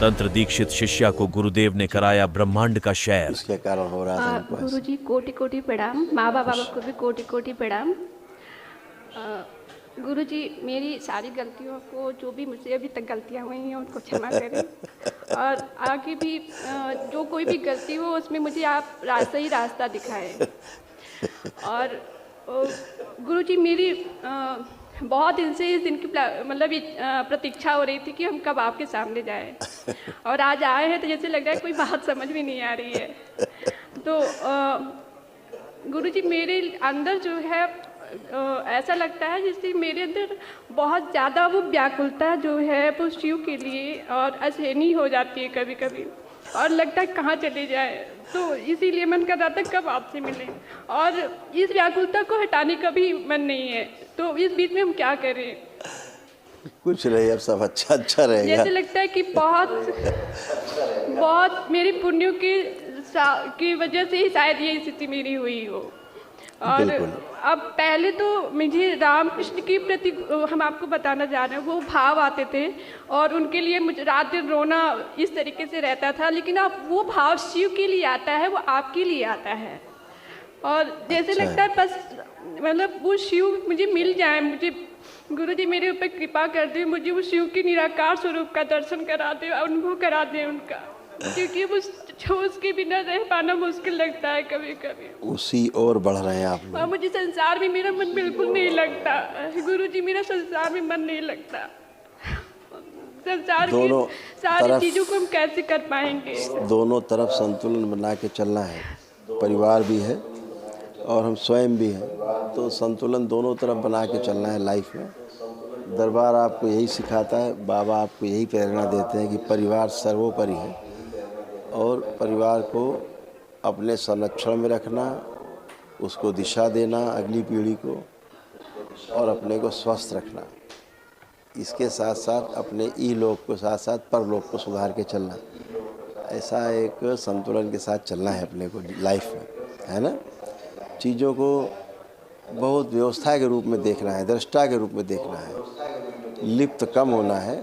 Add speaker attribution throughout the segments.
Speaker 1: तंत्र दीक्षित शिष्या को गुरुदेव ने कराया ब्रह्मांड का शेर।
Speaker 2: इसके कारण हो रहा था इनको।
Speaker 3: गुरु जी कोटि कोटि प्रणाम, माँ बाबा को भी कोटि कोटि प्रणाम। गुरु जी मेरी सारी गलतियों को, जो भी मुझसे अभी तक गलतियाँ हुई हैं उनको क्षमा करें, और आगे भी जो कोई भी गलती हो उसमें मुझे आप सही रास्ता दिखाएं। और गुरु जी मेरी बहुत दिन से इस दिन की मतलब प्रतीक्षा हो रही थी कि हम कब आपके सामने जाएं, और आज आए हैं तो जैसे लग रहा है कोई बात समझ में नहीं आ रही है। तो गुरु जी मेरे अंदर जो है ऐसा लगता है जैसे मेरे अंदर बहुत ज़्यादा वो व्याकुलता जो है वो शिव के लिए और असहनीय हो जाती है कभी कभी, और लगता है कहाँ चले जाए। तो इसीलिए मन कर रहा था कब आपसे मिलें, और इस व्याकुलता को हटाने का भी मन नहीं है। तो इस बीच में हम क्या करें?
Speaker 2: कुछ नहीं, अब सब अच्छा अच्छा रहेगा।
Speaker 3: जैसे लगता है कि बहुत मेरे पुण्यों की वजह से ही शायद ये स्थिति मेरी हुई हो। और अब पहले तो मुझे रामकृष्ण के प्रति, हम आपको बताना चाह रहे हैं, वो भाव आते थे और उनके लिए मुझे रात दिन रोना इस तरीके से रहता था। लेकिन अब वो भाव शिव के लिए आता है, वो आपके लिए आता है, और जैसे लगता है बस मतलब वो शिव मुझे मिल जाए। मुझे गुरु जी मेरे ऊपर कृपा कर दे, मुझे वो शिव के निराकार स्वरूप का दर्शन करा दे, अनुभव करा दे उनका, क्योंकि वो उसके बिना रह पाना मुश्किल लगता है कभी कभी।
Speaker 2: उसी और बढ़ रहे हैं आप लोग।
Speaker 3: और मुझे संसार में मेरा मन बिल्कुल नहीं लगता गुरु जी, मेरा संसार में मन नहीं लगता। संसार की सारी चीजों को हम कैसे कर पाएंगे?
Speaker 2: दोनों तरफ संतुलन बना के चलना है। परिवार भी है और हम स्वयं भी हैं, तो संतुलन दोनों तरफ बना के चलना है लाइफ में। दरबार आपको यही सिखाता है, बाबा आपको यही प्रेरणा देते हैं कि परिवार सर्वोपरि है, और परिवार को अपने संरक्षण में रखना, उसको दिशा देना अगली पीढ़ी को, और अपने को स्वस्थ रखना। इसके साथ साथ अपने इहलोक को साथ साथ परलोक को सुधार के चलना। ऐसा एक संतुलन के साथ चलना है अपने को लाइफ में, है ना। चीज़ों को बहुत व्यवस्था के रूप में देखना है, दृष्टा के रूप में देखना है, लिप्त कम होना है,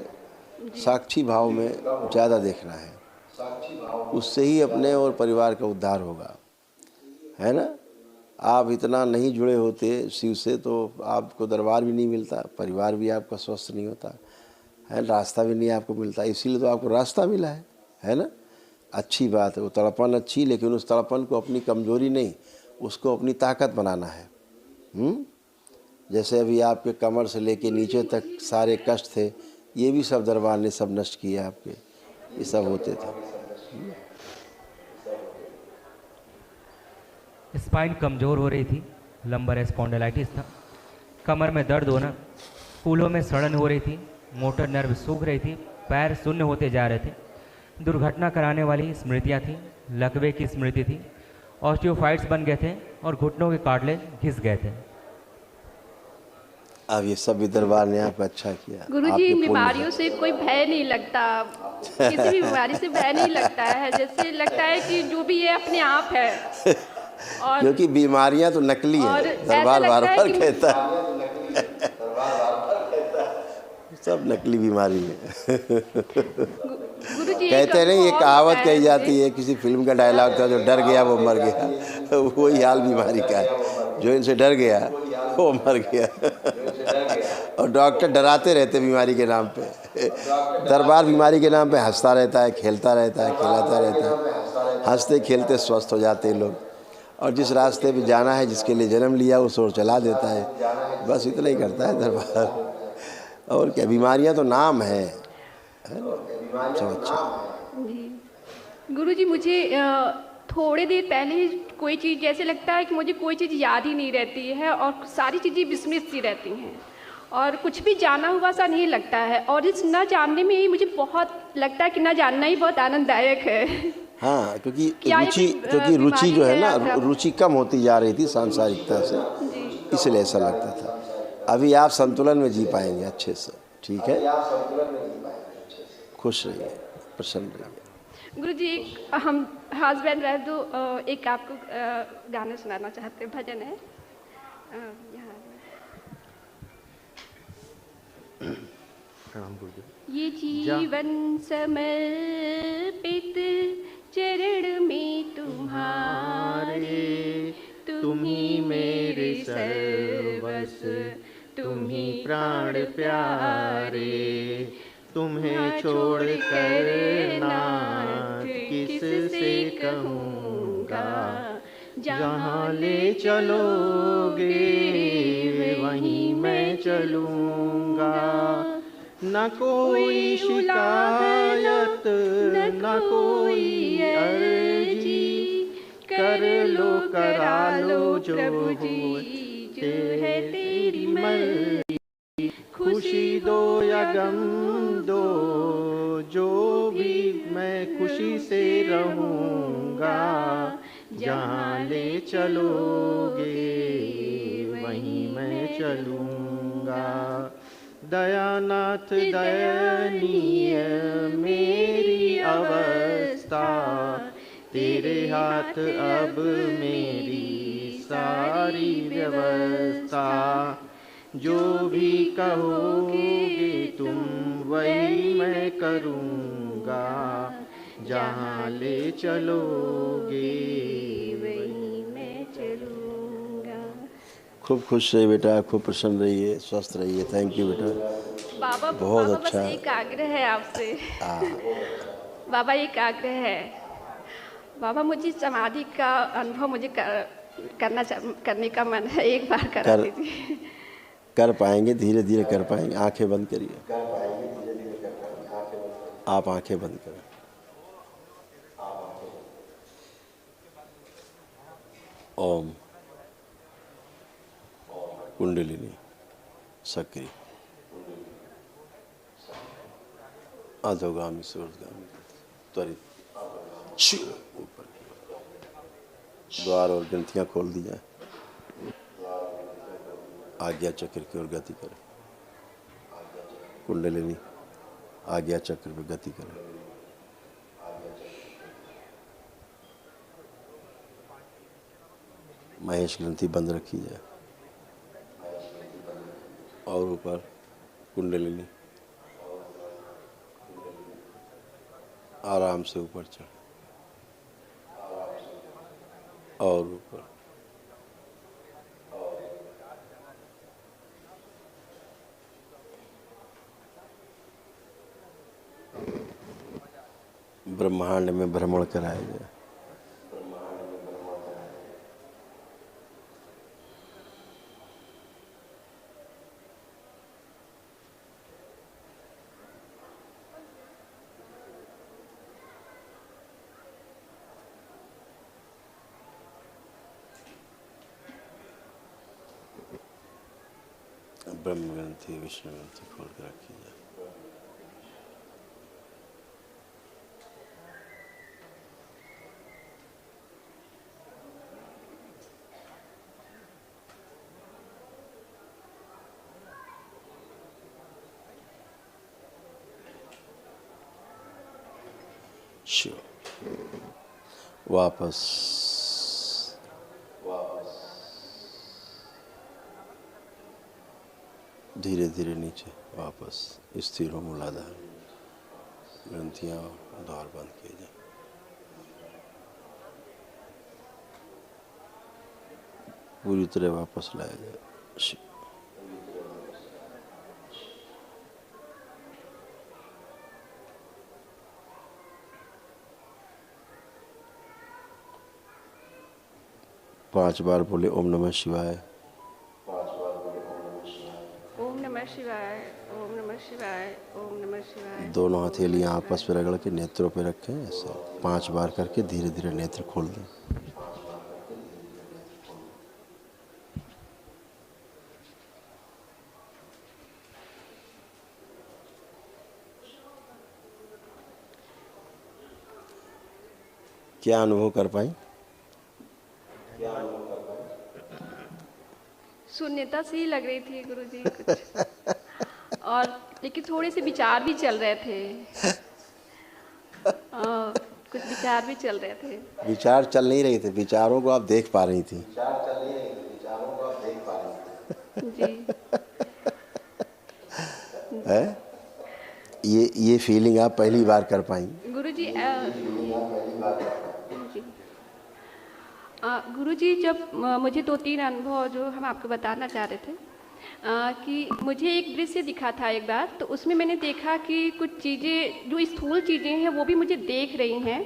Speaker 2: साक्षी भाव में ज़्यादा देखना है। उससे ही अपने और परिवार का उद्धार होगा, है ना। आप इतना नहीं जुड़े होते शिव से तो आपको दरबार भी नहीं मिलता, परिवार भी आपका स्वस्थ नहीं होता है, रास्ता भी नहीं आपको मिलता। इसीलिए तो आपको रास्ता मिला है ना। अच्छी बात है, वो तड़पन अच्छी, लेकिन उस तड़पन को अपनी कमजोरी नहीं, उसको अपनी ताकत बनाना है। जैसे अभी आपके कमर से लेके नीचे तक सारे कष्ट थे, ये भी सब दरबार ने सब नष्ट किए आपके, ये सब होते थे।
Speaker 4: स्पाइन कमज़ोर हो रही थी, लंबर स्पॉन्डिलाइटिस था, कमर में दर्द होना, फूलों में सड़न हो रही थी, मोटर नर्व सूख रही थी, पैर शून्य होते जा रहे थे, दुर्घटना कराने वाली स्मृतियाँ थीं, लकवे की स्मृति थी, ऑस्टियोफाइट्स बन गए थे और घुटनों के कार्टिलेज घिस गए थे।
Speaker 2: अब ये सब भी दरबार ने आप अच्छा किया।
Speaker 3: गुरुजी बीमारियों से कोई भय नहीं लगता, किसी भी बीमारी से भय नहीं लगता है, जैसे लगता है कि जो भी है अपने आप है। और
Speaker 2: क्योंकि बीमारियां तो नकली हैं, दरबार बार बार कहता है सब नकली बीमारी है। कहते नहीं, ये कहावत कही जाती है, किसी फिल्म का डायलॉग था, जो डर गया वो मर गया। वही हाल बीमारी का है, जो इनसे डर गया वो मर गया। और डॉक्टर डराते रहते बीमारी के नाम पे, दरबार बीमारी के नाम पे हंसता रहता है, खेलता रहता है, खिलाता रहता है, हंसते खेलते स्वस्थ हो जाते हैं लोग। और जिस रास्ते पे जाना है, जिसके लिए जन्म लिया, उस ओर चला देता है। बस इतना ही करता है दरबार, और क्या। बीमारियां तो नाम है ना, सब अच्छा।
Speaker 3: गुरुजी मुझे थोड़ी देर पहले ही कोई चीज़ जैसे लगता है कि मुझे कोई चीज़ याद ही नहीं रहती है, और सारी चीज़ें विस्मृत सी रहती हैं, और कुछ भी जाना हुआ सा नहीं लगता है। और इस न जानने में ही मुझे बहुत लगता है कि न जानना ही बहुत आनंददायक है।
Speaker 2: हाँ, क्योंकि रुचि जो है ना, रुचि कम होती जा रही थी सांसारिकता से, इसलिए ऐसा लगता था। अभी आप संतुलन में जी पाएंगे अच्छे से, ठीक है। खुश रहिए, प्रसन्न रहिए।
Speaker 3: गुरुजी एक हम हस्बैंड रह दो, एक आपको गाना सुनाना चाहते हैं, भजन है यहाँ।
Speaker 5: प्रणाम गुरुदेव।
Speaker 3: ये जीवन समर्पित चरण में तुम्हारे, तुम ही मेरे सर्वस्व, तुम ही प्राण प्यारे।
Speaker 5: तुम्हें छोड़ कर नाथ किससे कहूँगा, जहाँ ले चलोगे वहीं मैं चलूँगा। न कोई शिकायत न कोई अर्जी, कर लो करा लो जो हो है तेरी मर्जी। खुशी दो या गम दो, जो भी मैं खुशी से रहूँगा। जहाँ ले चलोगे वहीं मैं चलूँगा। दयानाथ दयनीय मेरी अवस्था, तेरे हाथ अब मेरी सारी व्यवस्था। जो भी कहोगे तुम वही मैं करूँगा, जहाँ ले चलोगे वहीं मैं चलूँगा।
Speaker 2: खूब खुश रहिए बेटा, खूब प्रसन्न रहिए, स्वस्थ रहिए। थैंक यू बेटा।
Speaker 3: बाबा
Speaker 2: बहुत
Speaker 3: बाबा
Speaker 2: अच्छा।
Speaker 3: बस एक आग्रह है आपसे। बाबा एक आग्रह है बाबा, मुझे समाधि का अनुभव मुझे करने का मन है, एक बार करा दीजिए।
Speaker 2: कर पाएंगे, धीरे धीरे कर पाएंगे। आंखें बंद करिए, आप आंखें बंद करें। ओम कुंडलिनी सक्रिय, अधोगामी सूर्यगामी त्वरित ऊपर द्वार और ग्रंथियां खोल दी जाए। आज्ञा चक्र की ओर गति करें। कुंडलिनी आज्ञा चक्र पे गति करें। महेश ग्रंथि बंद रखी जाए और ऊपर कुंडलिनी आराम से ऊपर चढ़े और ऊपर। ब्रह्मांड में भ्रमण कराया जाए। ब्रह्म ग्रंथि विष्णु ग्रंथि खोल कर रखी जाए। शिव वापस धीरे धीरे नीचे वापस स्थिर हो। मूलाधार ग्रंथियां और द्वार बंद किए जाए। पूरी तरह वापस लाया जाए। शिव पांच बार बोले ओम नमः शिवाय।
Speaker 3: ओम नमः शिवाय, ओम नमः शिवाय, ओम नमः शिवाय।
Speaker 2: दोनों हथेलियां आपस में रगड़ के नेत्रों पे रखें। ऐसे 5 बार करके धीरे धीरे नेत्र खोल दें। क्या अनुभव कर पाई?
Speaker 3: शून्यता सी ही लग रही थी गुरुजी कुछ। और लेकिन थोड़े से विचार भी चल रहे थे। कुछ विचार भी चल रहे थे।
Speaker 2: विचार चल नहीं रहे थे, विचारों को आप देख पा रही थी।
Speaker 3: जी
Speaker 2: है? ये फीलिंग आप पहली बार कर पाई।
Speaker 3: गुरुजी गुरुजी जब मुझे 2-3 अनुभव जो हम आपको बताना चाह रहे थे कि मुझे एक दृश्य दिखा था एक बार, तो उसमें मैंने देखा कि कुछ चीज़ें जो स्थूल चीज़ें हैं वो भी मुझे देख रही हैं।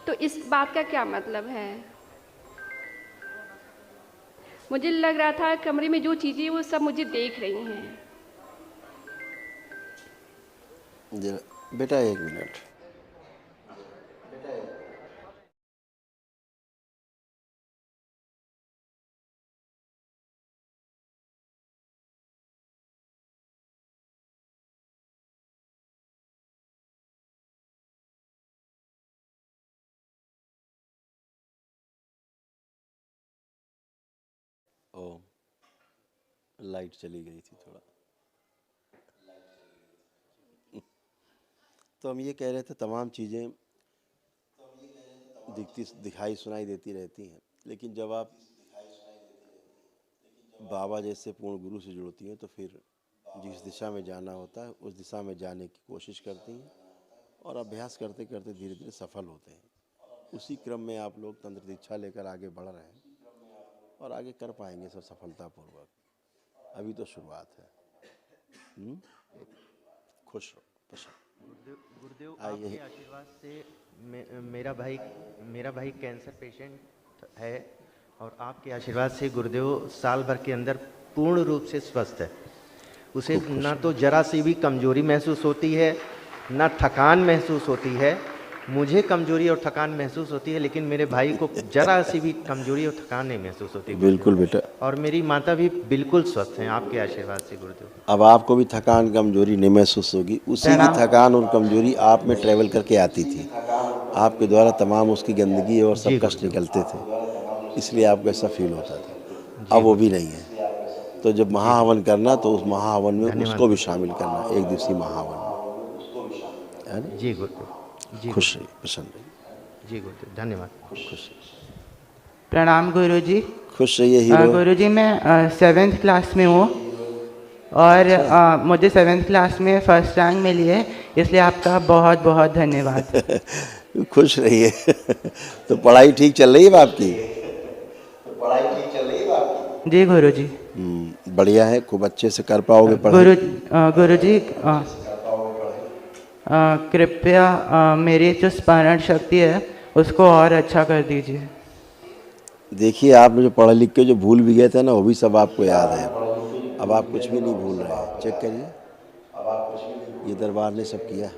Speaker 3: तो इस बात का क्या मतलब है? मुझे लग रहा था कमरे में जो चीज़ें वो सब मुझे देख रही हैं।
Speaker 2: बेटा 1 मिनट। ओ लाइट चली गई थी थोड़ा। तो हम ये कह रहे थे तमाम चीज़ें दिखाई सुनाई देती रहती हैं, लेकिन जब आप बाबा जैसे पूर्ण गुरु से जुड़ती हैं तो फिर जिस दिशा में जाना होता है उस दिशा में जाने की कोशिश करती हैं और अभ्यास करते करते धीरे धीरे सफल होते हैं। उसी क्रम में आप लोग तंत्र दीक्षा लेकर आगे बढ़ रहे हैं और आगे कर पाएंगे सब सफलतापूर्वक। अभी तो शुरुआत है। खुश रहो, प्रसन्न।
Speaker 5: गुरुदेव आपके आशीर्वाद से मेरा भाई कैंसर पेशेंट है और आपके आशीर्वाद से गुरुदेव साल भर के अंदर पूर्ण रूप से स्वस्थ है। उसे ना तो जरा सी भी कमजोरी महसूस होती है, ना थकान महसूस होती है। मुझे कमजोरी और थकान महसूस होती है, लेकिन मेरे भाई को जरा सी भी कमजोरी और थकान नहीं महसूस होती।
Speaker 2: बिल्कुल बेटा।
Speaker 5: और मेरी माता भी बिल्कुल स्वस्थ हैं आपके आशीर्वाद से गुरुदेव।
Speaker 2: अब आपको भी थकान कमजोरी नहीं महसूस होगी। उसी की थकान और कमजोरी आप में ट्रेवल करके आती थी। आपके द्वारा तमाम उसकी गंदगी और सब कष्ट निकलते थे, इसलिए आपको ऐसा फील होता था। अब वो भी नहीं है। तो जब महाहवन करना तो उस महाहवन में उसको भी शामिल करना, 1 दिवसीय महाहवन में।
Speaker 5: जी गुरुदेव।
Speaker 2: खुश रहिए, प्रसन्न रहिए।
Speaker 5: जी गुरुदेव, धन्यवाद।
Speaker 2: खुश
Speaker 6: प्रणाम गुरुजी।
Speaker 2: खुश रहिए हीरो।
Speaker 6: गुरुजी मैं 7th क्लास में हूँ और मुझे 7th क्लास में फर्स्ट रैंक मिली है, इसलिए आपका बहुत बहुत धन्यवाद।
Speaker 2: खुश रहिए। तो पढ़ाई ठीक चल रही है आपकी?
Speaker 6: जी गुरुजी।
Speaker 2: बढ़िया है, खूब अच्छे से कर पाओगे पढ़ाई।
Speaker 6: गुरुजी कृपया मेरी जो स्मरण शक्ति है उसको और अच्छा कर दीजिए।
Speaker 2: देखिए आपने जो पढ़ लिख के जो भूल भी गए थे ना, वो भी सब आपको याद है। अब आप कुछ भी नहीं भूल रहे हैं। चेक करिए, ये दरबार ने सब किया।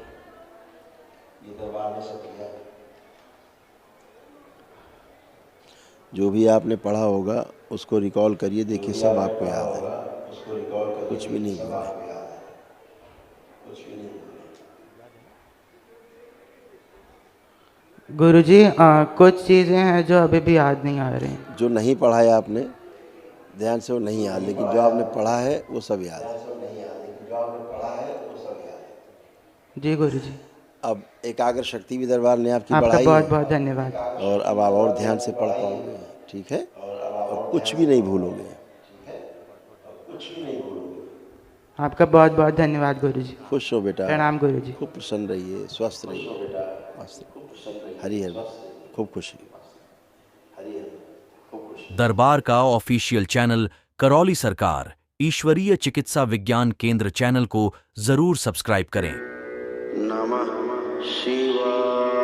Speaker 2: जो भी आपने पढ़ा होगा उसको रिकॉल करिए, देखिए सब आपको याद है, कुछ भी नहीं भूले।
Speaker 6: गुरुजी कुछ चीज़ें हैं जो अभी भी याद नहीं आ रही।
Speaker 2: जो नहीं पढ़ा है आपने ध्यान से वो नहीं याद, लेकिन जो आपने पढ़ा है वो सब याद है।
Speaker 6: जी गुरुजी।
Speaker 2: अब एकाग्र शक्ति भी दरबार ने आपकी
Speaker 6: आपका
Speaker 2: बढ़ाई
Speaker 6: बहुत
Speaker 2: है
Speaker 6: बहुत धन्यवाद।
Speaker 2: और अब आप और ध्यान से पढ़ पाओगे, ठीक है, और कुछ भी नहीं भूलोगे।
Speaker 6: आपका बहुत बहुत धन्यवाद गुरुजी।
Speaker 2: खुश हो बेटा।
Speaker 6: प्रणाम गुरुजी।
Speaker 2: खूब प्रसन्न रहिए, स्वस्थ रहिए, हरि हरि, खूब खुशी।
Speaker 1: दरबार का ऑफिशियल चैनल करौली सरकार ईश्वरीय चिकित्सा विज्ञान केंद्र चैनल को जरूर सब्सक्राइब करें।
Speaker 2: नमः शिवाय।